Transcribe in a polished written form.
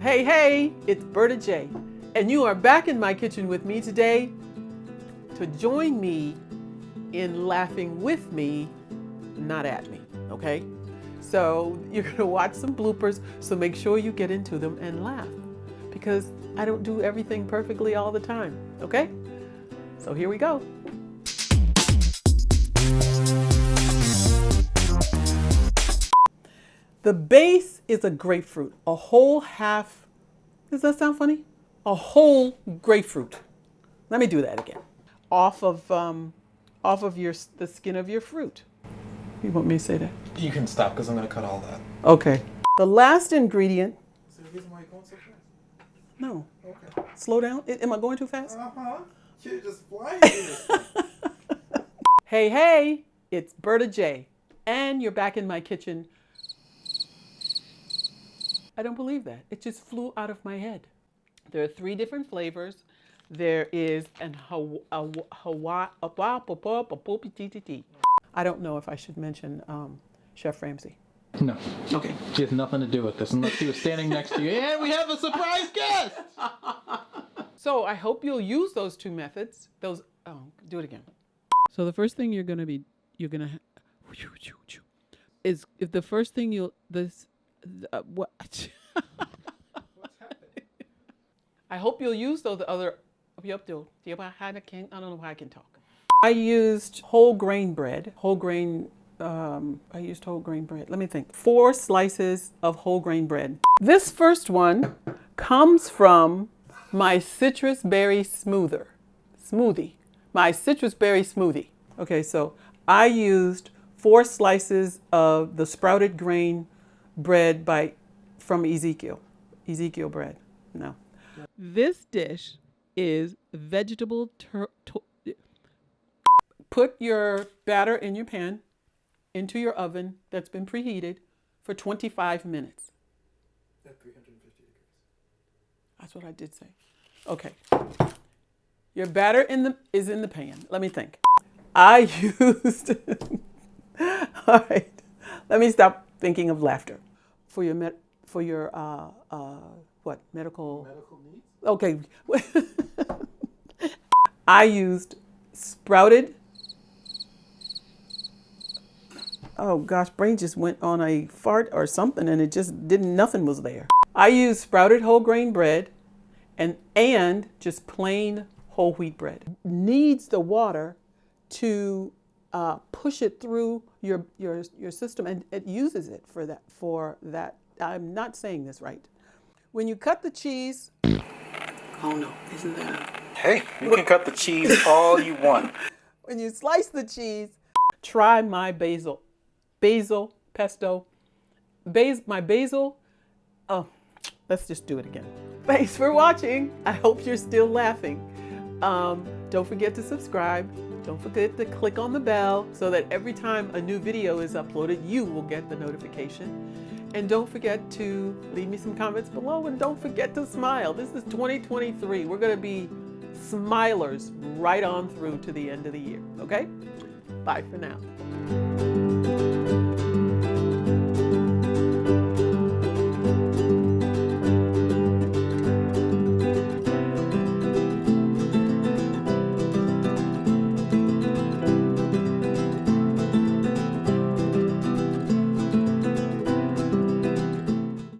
Hey, hey, it's Berta Jay, and you are back in my kitchen with me today to join me in laughing with me, not at me, okay? So you're gonna watch some bloopers, so make sure you get into them and laugh, because I don't do everything perfectly all the time, okay? So here we go. The base is a grapefruit, a whole half, does that sound funny? A whole grapefruit. Let me do that again. Off of the skin of your fruit. You want me to say that? You can stop because I'm going to cut all that. Okay. The last ingredient. Is there a reason why you're going so fast? No. Okay. Slow down. Am I going too fast? Uh-huh. You're just flying through this thing. Hey, hey, it's Berta Jay, and you're back in my kitchen. I don't believe that. It just flew out of my head. There are 3 different flavors. There is an I don't know if I should mention Chef Ramsay. No. Okay. She has nothing to do with this unless she was standing next to you. And we have a surprise guest! So I hope you'll use those 2 methods. Do it again. So the first thing is if the first thing what? What's happening? I hope you'll use those other. I don't know how I can talk. I used whole grain bread. I used whole grain bread. Let me think. 4 slices of whole grain bread. This first one comes from my citrus berry smoothie. My citrus berry smoothie. Okay, so I used 4 slices of the sprouted grain bread from Ezekiel bread. No. This dish is vegetable Put your batter in your pan into your oven that's been preheated for 25 minutes. At 350 degrees. That's what I did say. Okay. Your batter is in the pan. Let me think. I used all right. Let me stop thinking of laughter. For your medical needs? Okay. I used sprouted. Oh gosh, brain just went on a fart or something and it just nothing was there. I used sprouted whole grain bread and just plain whole wheat bread. Needs the water to push it through your system, and it uses it for that. I'm not saying this right. When you cut the cheese, oh no, isn't that? Hey, you can cut the cheese all you want. When you slice the cheese, try my basil pesto. My basil. Oh, let's just do it again. Thanks for watching. I hope you're still laughing. Don't forget to subscribe. Don't forget to click on the bell so that every time a new video is uploaded, you will get the notification. And don't forget to leave me some comments below, and don't forget to smile. This is 2023. We're going to be smilers right on through to the end of the year, okay? Bye for now.